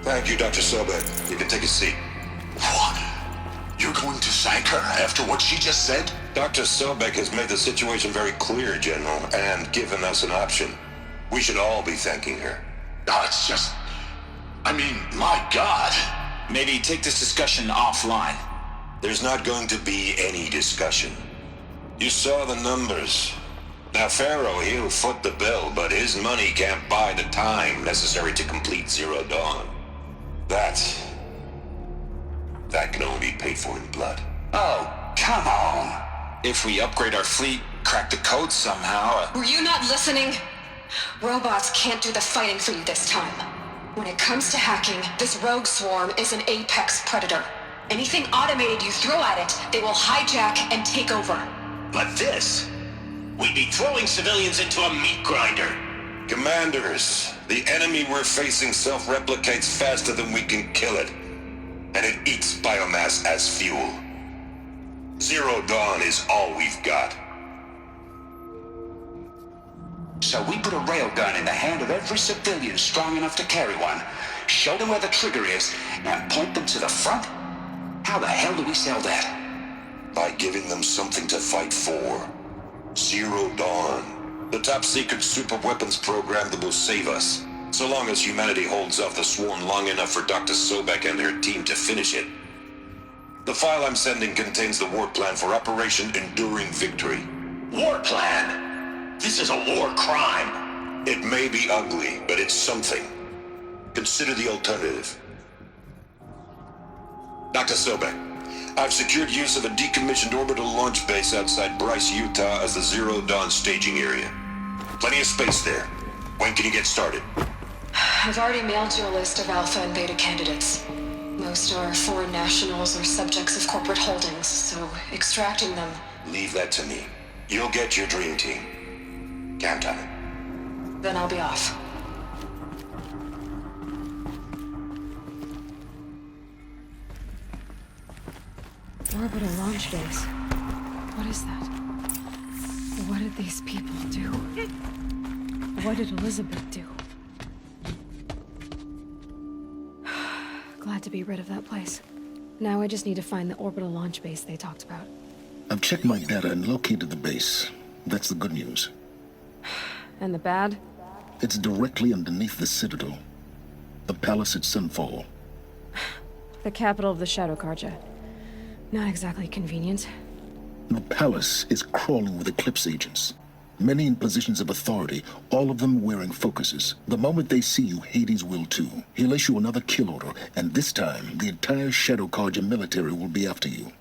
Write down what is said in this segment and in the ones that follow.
Thank you, Dr. Sobeck. You can take a seat. What? You're going to thank her after what she just said? Dr. Sobeck has made the situation very clear, General, and given us an option. We should all be thanking her. Oh, it's just... I mean, my God. Maybe take this discussion offline. There's not going to be any discussion. You saw the numbers. Now, Faro, he'll foot the bill, but his money can't buy the time necessary to complete Zero Dawn. That can only be paid for in blood. Oh, come on. If we upgrade our fleet, crack the code somehow... Were you not listening? Robots can't do the fighting for you this time. When it comes to hacking, this rogue swarm is an apex predator. Anything automated you throw at it, they will hijack and take over. But this... we'd be throwing civilians into a meat grinder. Commanders, the enemy we're facing self-replicates faster than we can kill it. And it eats biomass as fuel. Zero Dawn is all we've got. So we put a railgun in the hand of every civilian strong enough to carry one, show them where the trigger is, and point them to the front? How the hell do we sell that? By giving them something to fight for. Zero Dawn. The top-secret super-weapons program that will save us. So long as humanity holds off the swarm long enough for Dr. Sobeck and her team to finish it. The file I'm sending contains the war plan for Operation Enduring Victory. War plan? This is a war crime. It may be ugly, but it's something. Consider the alternative. Dr. Sobeck, I've secured use of a decommissioned orbital launch base outside Bryce, Utah as the Zero Dawn staging area. Plenty of space there. When can you get started? I've already mailed you a list of alpha and beta candidates. Most are foreign nationals or subjects of corporate holdings, so extracting them... Leave that to me. You'll get your dream team. Count on it. Then I'll be off. Orbital launch base. What is that? What did these people do? What did Elisabet do? Glad to be rid of that place. Now I just need to find the orbital launch base they talked about. I've checked my data and located the base. That's the good news. And the bad? It's directly underneath the Citadel. The palace at Sunfall. The capital of the Shadow Carja. Not exactly convenient. The palace is crawling with Eclipse agents. Many in positions of authority, all of them wearing focuses. The moment they see you, Hades will too. He'll issue another kill order, and this time, the entire Shadow Carja military will be after you.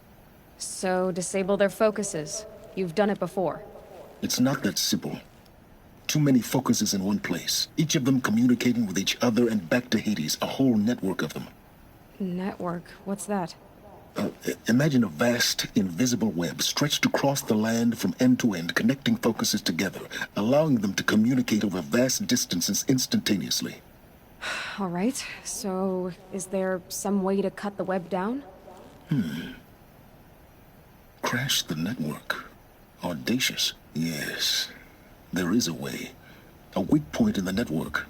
So, disable their focuses. You've done it before. It's not that simple. Too many focuses in one place, each of them communicating with each other and back to Hades, a whole network of them. Network? What's that? Imagine a vast, invisible web stretched across the land from end to end, connecting focuses together, allowing them to communicate over vast distances instantaneously. All right, so is there some way to cut the web down? Crash the network. Audacious. Yes, there is a way. A weak point in the network.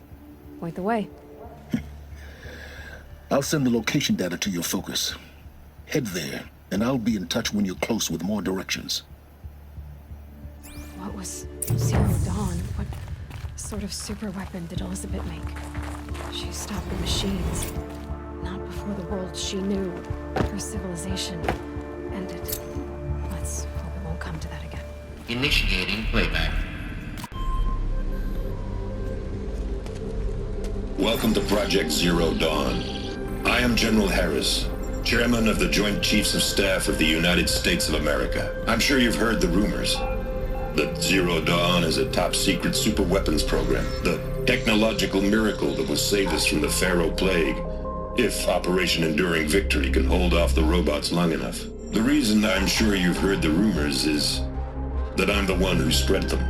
Point the way. I'll send the location data to your focus. Head there, and I'll be in touch when you're close with more directions. What was Zero Dawn? What sort of super weapon did Elisabet make? She stopped the machines. Not before the world she knew, her civilization, ended. Let's hope it won't come to that again. Initiating playback. Welcome to Project Zero Dawn. I am General Harris, Chairman of the Joint Chiefs of Staff of the United States of America. I'm sure you've heard the rumors that Zero Dawn is a top-secret super-weapons program, the technological miracle that will save us from the Faro plague, if Operation Enduring Victory can hold off the robots long enough. The reason I'm sure you've heard the rumors is that I'm the one who spread them,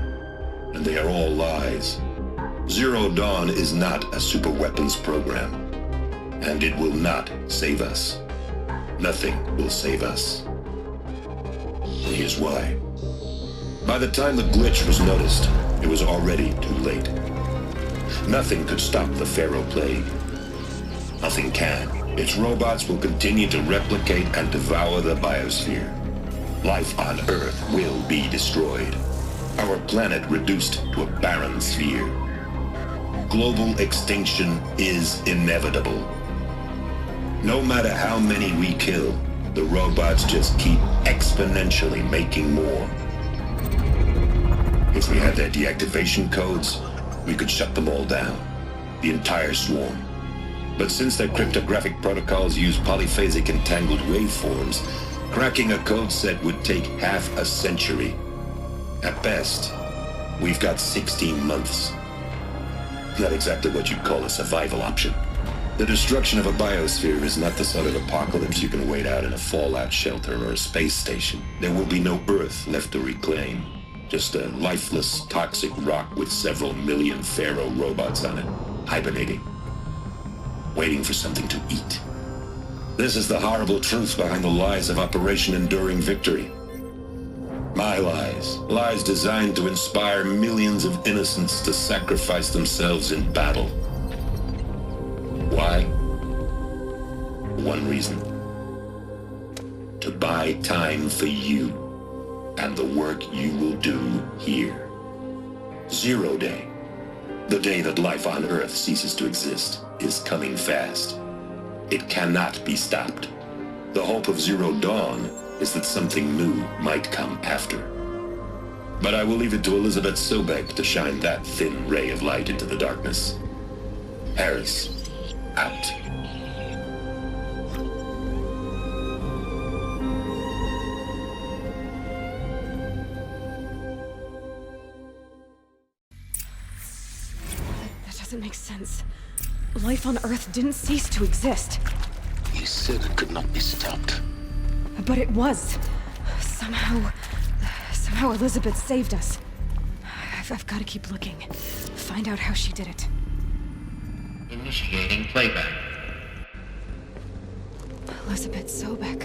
and they are all lies. Zero Dawn is not a super-weapons program, and it will not save us. Nothing will save us. Here's why. By the time the glitch was noticed, it was already too late. Nothing could stop the Faro plague. Nothing can. Its robots will continue to replicate and devour the biosphere. Life on Earth will be destroyed. Our planet reduced to a barren sphere. Global extinction is inevitable. No matter how many we kill, the robots just keep exponentially making more. If we had their deactivation codes, we could shut them all down. The entire swarm. But since their cryptographic protocols use polyphasic entangled waveforms, cracking a code set would take half a century. At best, we've got 16 months. Not exactly what you'd call a survival option. The destruction of a biosphere is not the sort of apocalypse you can wait out in a fallout shelter or a space station. There will be no Earth left to reclaim. Just a lifeless, toxic rock with several million Faro robots on it, hibernating, waiting for something to eat. This is the horrible truth behind the lies of Operation Enduring Victory. My lies. Lies designed to inspire millions of innocents to sacrifice themselves in battle. Why? One reason. To buy time for you and the work you will do here. 0 Day. The day that life on Earth ceases to exist is coming fast. It cannot be stopped. The hope of Zero Dawn is that something new might come after. But I will leave it to Elisabet Sobeck to shine that thin ray of light into the darkness. Harris, out. That doesn't make sense. Life on Earth didn't cease to exist. He said it could not be stopped. But it was. Somehow Elisabet saved us. I've got to keep looking. Find out how she did it. Initiating playback. Elisabet Sobeck.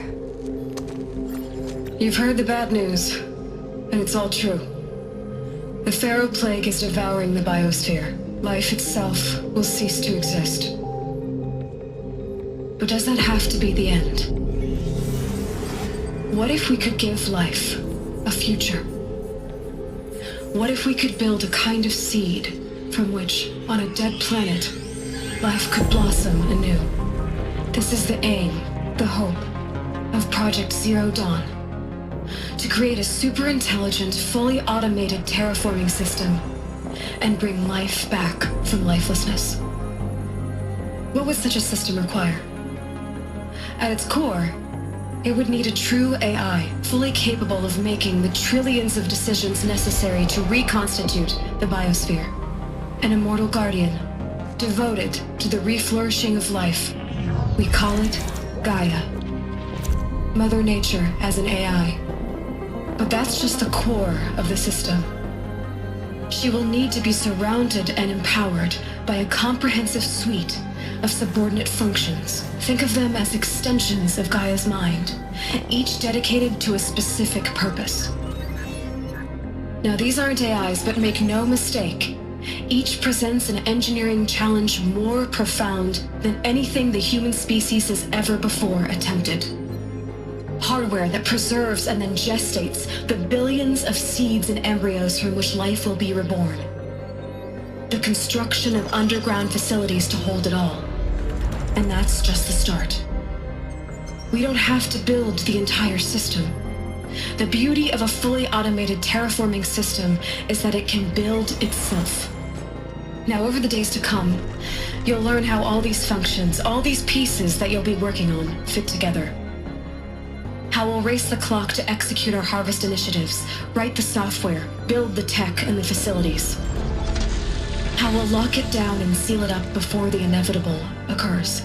You've heard the bad news, and it's all true. The Faro plague is devouring the biosphere. Life itself will cease to exist. But does that have to be the end? What if we could give life a future? What if we could build a kind of seed from which, on a dead planet, life could blossom anew? This is the aim, the hope, of Project Zero Dawn. To create a super-intelligent, fully automated terraforming system and bring life back from lifelessness. What would such a system require? At its core, it would need a true AI, fully capable of making the trillions of decisions necessary to reconstitute the biosphere. An immortal guardian, devoted to the reflourishing of life. We call it GAIA. Mother Nature as an AI. But that's just the core of the system. She will need to be surrounded and empowered by a comprehensive suite of subordinate functions. Think of them as extensions of Gaia's mind, each dedicated to a specific purpose. Now, these aren't AIs, but make no mistake, each presents an engineering challenge more profound than anything the human species has ever before attempted. Hardware that preserves and then gestates the billions of seeds and embryos from which life will be reborn. The construction of underground facilities to hold it all. And that's just the start. We don't have to build the entire system. The beauty of a fully automated terraforming system is that it can build itself. Now, over the days to come, you'll learn how all these functions, all these pieces that you'll be working on, fit together. How we'll race the clock to execute our harvest initiatives, write the software, build the tech and the facilities. How we'll lock it down and seal it up before the inevitable occurs.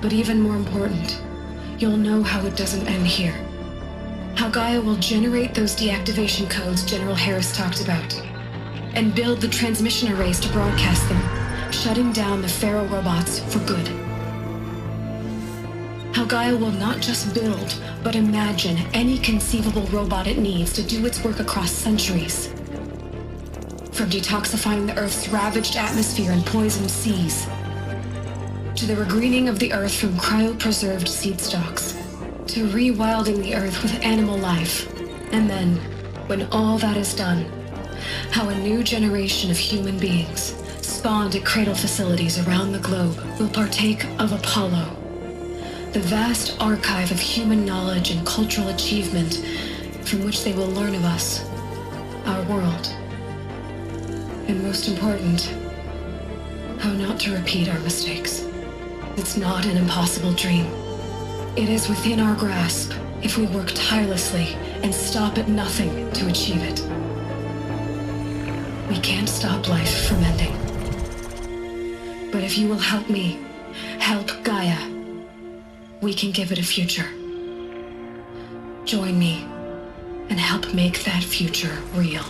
But even more important, you'll know how it doesn't end here. How Gaia will generate those deactivation codes General Harris talked about, and build the transmission arrays to broadcast them, shutting down the Faro robots for good. How Gaia will not just build, but imagine any conceivable robot it needs to do its work across centuries. From detoxifying the Earth's ravaged atmosphere and poisoned seas, to the regreening of the earth from cryopreserved seed stalks, to rewilding the earth with animal life, and then, when all that is done, how a new generation of human beings, spawned at cradle facilities around the globe, will partake of Apollo, the vast archive of human knowledge and cultural achievement from which they will learn of us, our world, and most important, how not to repeat our mistakes. It's not an impossible dream. It is within our grasp if we work tirelessly and stop at nothing to achieve it. We can't stop life from ending. But if you will help me, help Gaia, we can give it a future. Join me and help make that future real.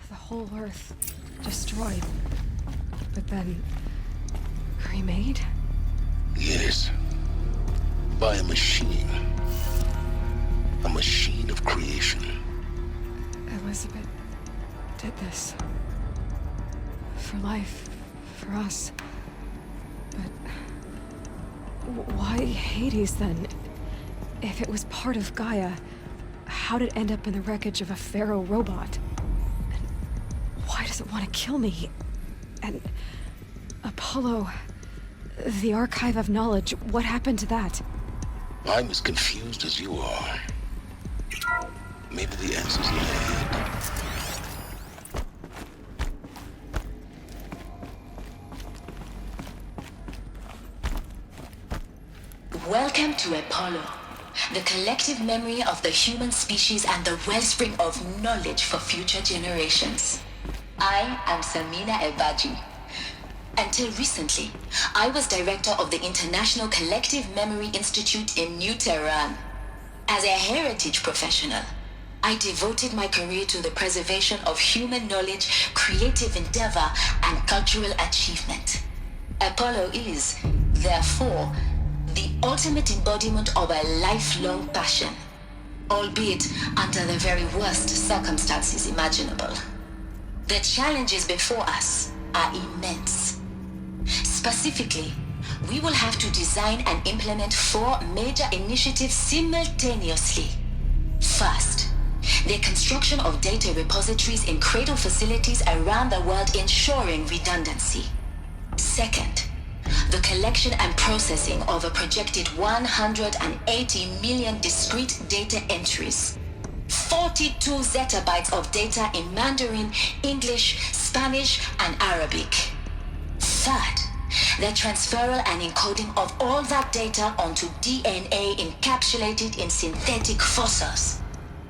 The whole Earth destroyed, but then remade? Yes. By a machine. A machine of creation. Elisabet did this. For life. For us. But why Hades then? If it was part of Gaia, how'd it end up in the wreckage of a Faro robot? And why does it want to kill me? And Apollo, the archive of knowledge, what happened to that? I'm as confused as you are. Maybe the answer's in ahead. Welcome to Apollo, the collective memory of the human species and the wellspring of knowledge for future generations. I am Samina Ebaji. Until recently, I was director of the International Collective Memory Institute in New Tehran. As a heritage professional, I devoted my career to the preservation of human knowledge, creative endeavor, and cultural achievement. Apollo is, therefore, the ultimate embodiment of a lifelong passion, albeit under the very worst circumstances imaginable. The challenges before us are immense. Specifically, we will have to design and implement 4 major initiatives simultaneously. First, the construction of data repositories in cradle facilities around the world, ensuring redundancy. Second, the collection and processing of a projected 180 million discrete data entries. 42 zettabytes of data in Mandarin, English, Spanish, and Arabic. Third, the transferal and encoding of all that data onto DNA encapsulated in synthetic fossils.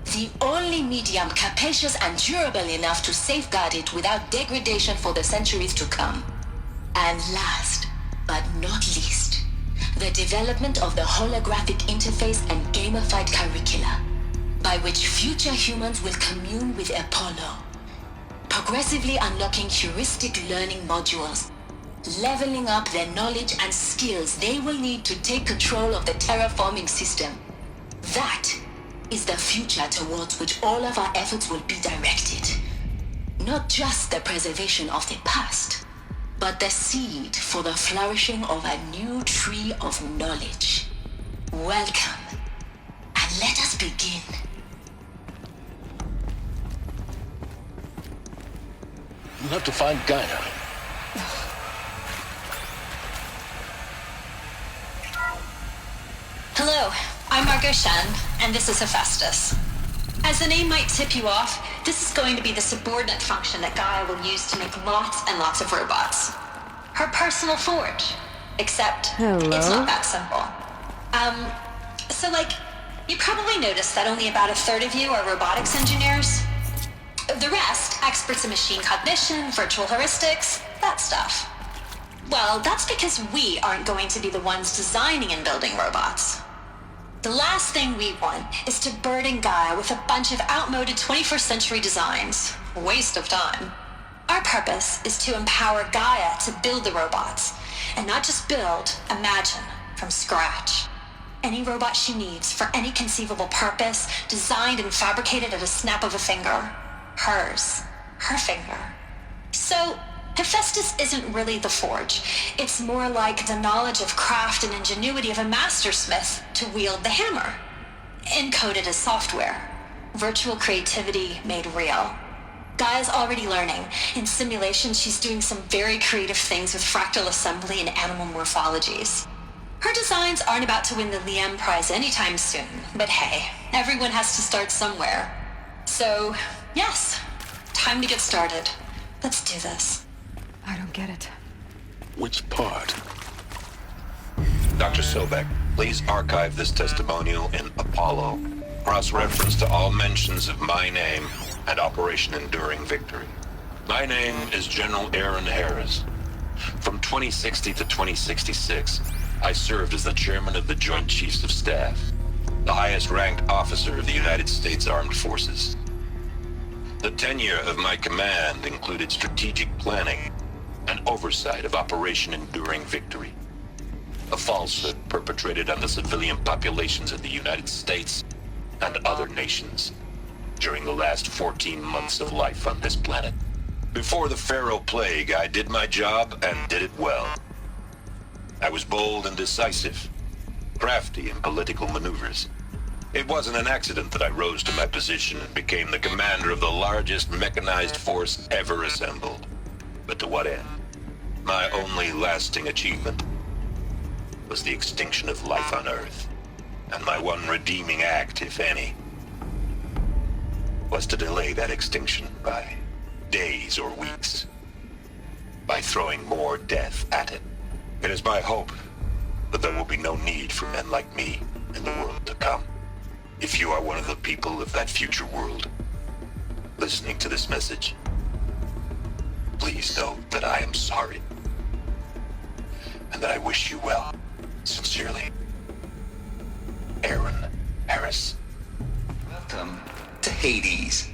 The only medium capacious and durable enough to safeguard it without degradation for the centuries to come. And last, but not least, the development of the holographic interface and gamified curricula, by which future humans will commune with Apollo, progressively unlocking heuristic learning modules, leveling up their knowledge and skills they will need to take control of the terraforming system. That is the future towards which all of our efforts will be directed. Not just the preservation of the past, but the seed for the flourishing of a new tree of knowledge. Welcome, and let us begin. You'll have to find Gaia. Hello, I'm Margot Shen, and this is Hephaestus. As the name might tip you off, this is going to be the subordinate function that Gaia will use to make lots and lots of robots. Her personal forge. Except, it's not that simple. You probably noticed that only about a third of you are robotics engineers. The rest, experts in machine cognition, virtual heuristics, that stuff. Well, that's because we aren't going to be the ones designing and building robots. The last thing we want is to burden Gaia with a bunch of outmoded 21st century designs. Waste of time. Our purpose is to empower Gaia to build the robots, and not just build, imagine, from scratch. any robot she needs for any conceivable purpose, designed and fabricated at a snap of a finger. Hers. Her finger. So, Hephaestus isn't really the forge. It's more like the knowledge of craft and ingenuity of a mastersmith to wield the hammer. Encoded as software. Virtual creativity made real. Gaia's already learning. In simulation, she's doing some very creative things with fractal assembly and animal morphologies. Her designs aren't about to win the Liam Prize anytime soon, but hey, everyone has to start somewhere. So, yes, time to get started. Let's do this. I don't get it. Which part? Dr. Sobeck, please archive this testimonial in Apollo. Cross-reference to all mentions of my name and Operation Enduring Victory. My name is General Aaron Harris. From 2060 to 2066, I served as the chairman of the Joint Chiefs of Staff, the highest-ranked officer of the United States Armed Forces. The tenure of my command included strategic planning and oversight of Operation Enduring Victory, a falsehood perpetrated on the civilian populations of the United States and other nations during the last 14 months of life on this planet. Before the Faro plague, I did my job and did it well. I was bold and decisive, crafty in political maneuvers. It wasn't an accident that I rose to my position and became the commander of the largest mechanized force ever assembled. But to what end? My only lasting achievement was the extinction of life on Earth. And my one redeeming act, if any, was to delay that extinction by days or weeks, by throwing more death at it. It is my hope that there will be no need for men like me in the world to come. If you are one of the people of that future world listening to this message, please know that I am sorry and that I wish you well. Sincerely, Aaron Harris. Welcome to Hades,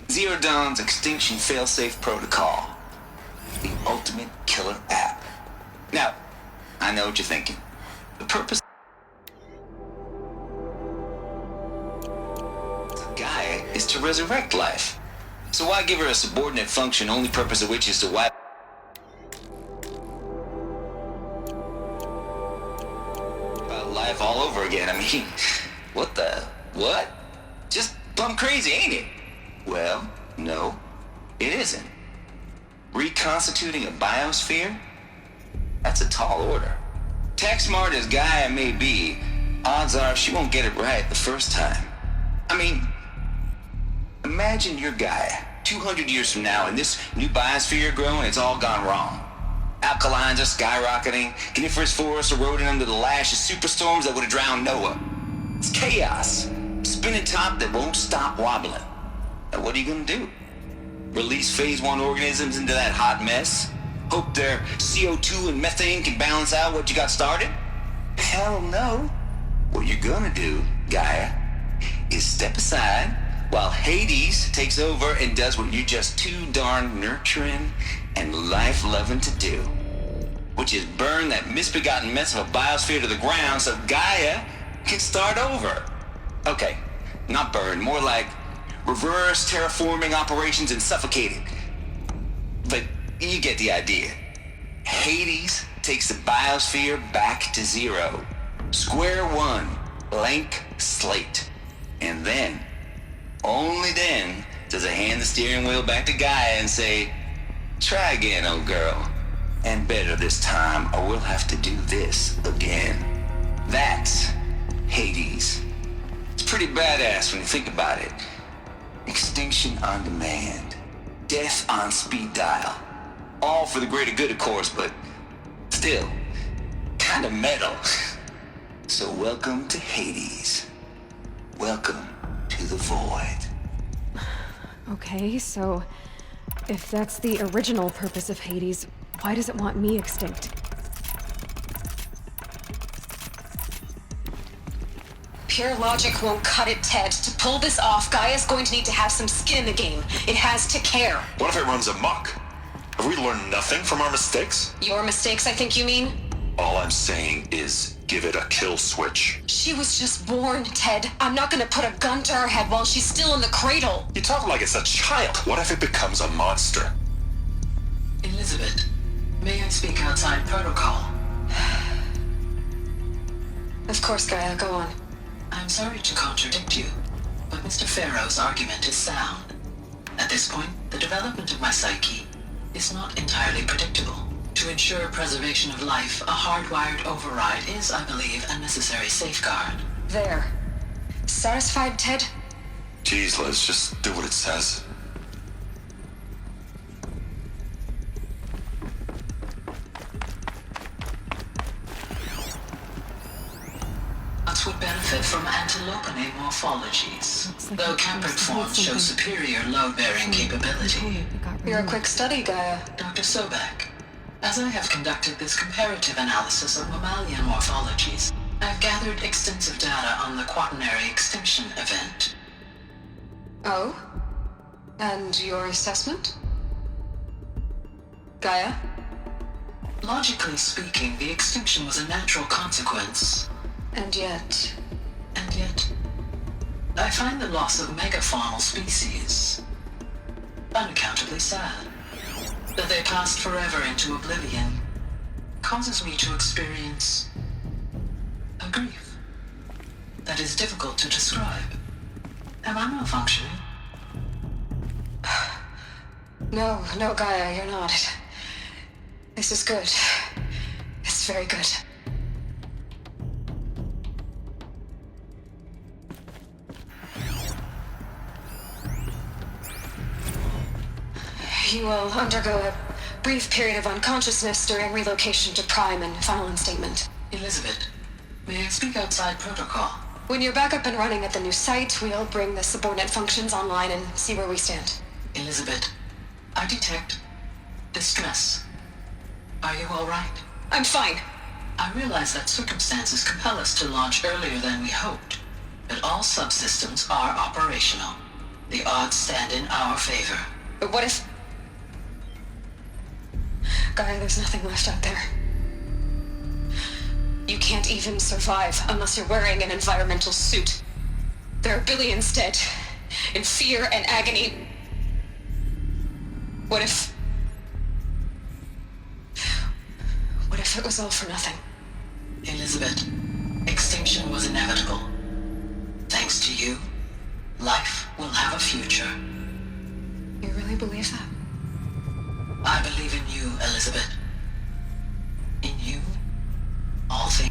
Zero Dawn's extinction failsafe protocol, the ultimate killer app. Now, I know what you're thinking. The purpose of Gaia is to resurrect life. So why give her a subordinate function, only purpose of which is to wipe life all over again? I mean, what? Just plumb crazy, ain't it? Well, no, it isn't. Reconstituting a biosphere? That's a tall order. Tech smart as Gaia may be, odds are she won't get it right the first time. I mean, imagine you're Gaia 200 years from now and this new biosphere you're growing, it's all gone wrong. Alkalines are skyrocketing, coniferous forests eroding under the lash of superstorms that would have drowned Noah. It's chaos. Spinning top that won't stop wobbling. Now what are you gonna do? Release phase 1 organisms into that hot mess? Hope their CO2 and methane can balance out what you got started? Hell no. What you're gonna do, Gaia, is step aside while Hades takes over and does what you're just too darn nurturing and life-loving to do, which is burn that misbegotten mess of a biosphere to the ground so Gaia can start over. Okay, not burn, more like reverse terraforming operations and suffocate it. But you get the idea. Hades takes the biosphere back to zero. Square one, blank slate. And then, only then, does it hand the steering wheel back to Gaia and say, try again, old girl. And better this time, or we'll have to do this again. That's Hades. It's pretty badass when you think about it. Extinction on demand. Death on speed dial. All for the greater good, of course, but still, kind of metal. So welcome to Hades. Welcome to the void. Okay, so if that's the original purpose of Hades, why does it want me extinct? Pure logic won't cut it, Ted. To pull this off, Gaia's going to need to have some skin in the game. It has to care. What if it runs amok? Have we learned nothing from our mistakes? Your mistakes, I think you mean? All I'm saying is give it a kill switch. She was just born, Ted. I'm not gonna put a gun to her head while she's still in the cradle. You talk like it's a child. What if it becomes a monster? Elisabet, may I speak outside protocol? Of course, Gaia, go on. I'm sorry to contradict you, but Mr. Faro's argument is sound. At this point, the development of my psyche is not entirely predictable. To ensure preservation of life, a hardwired override is, I believe, a necessary safeguard. There. Satisfied, Ted? Jeez, Liz, just do what it says. Bots would benefit from antilopinae morphologies, though campered forms show superior load-bearing capability. You're a quick study, Gaia. Dr. Sobeck, as I have conducted this comparative analysis of mammalian morphologies, I've gathered extensive data on the quaternary extinction event. Oh? And your assessment? Gaia? Logically speaking, the extinction was a natural consequence. And yet, I find the loss of megafaunal species unaccountably sad. That they passed forever into oblivion causes me to experience a grief that is difficult to describe. Am I malfunctioning? No, Gaia, you're not. This is good. It's very good. You will undergo a brief period of unconsciousness during relocation to Prime and final instatement. Elisabet, may I speak outside protocol? When you're back up and running at the new site, we'll bring the subordinate functions online and see where we stand. Elisabet, I detect distress. Are you all right? I'm fine. I realize that circumstances compel us to launch earlier than we hoped, but all subsystems are operational. The odds stand in our favor. But what if... Gaia, there's nothing left out there. You can't even survive unless you're wearing an environmental suit. There are billions dead, in fear and agony. What if it was all for nothing? Elisabet, extinction was inevitable. Thanks to you, life will have a future. You really believe that? I believe in you, Elisabet. In you, all things.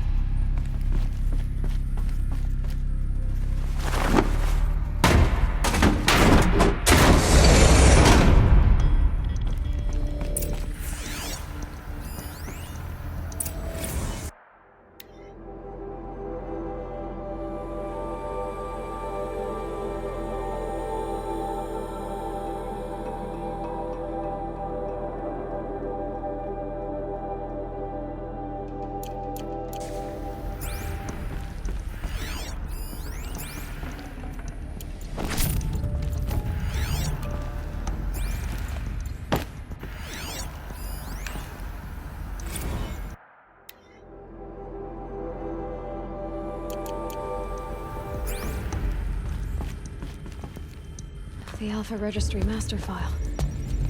The Alpha Registry master file.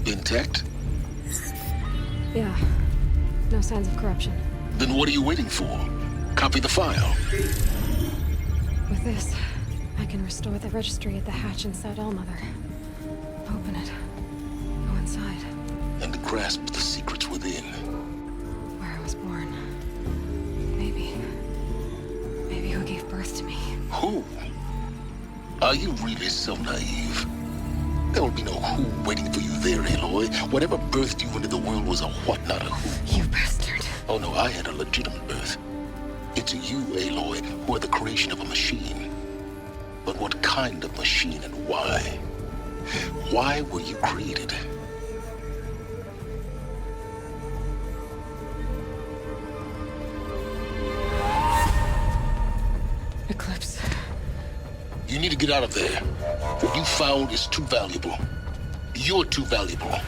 Intact? Yeah. No signs of corruption. Then what are you waiting for? Copy the file. With this, I can restore the registry at the hatch inside Allmother. Open it. Go inside. And grasp the secrets within. Where I was born. Maybe who gave birth to me. Who? Are you really so naive? There will be no who waiting for you there, Aloy. Whatever birthed you into the world was a what, not a who. You bastard. Oh no, I had a legitimate birth. It's you, Aloy, who are the creation of a machine. But what kind of machine and why? Why were you created? Eclipse. You need to get out of there. What you found is too valuable. You're too valuable.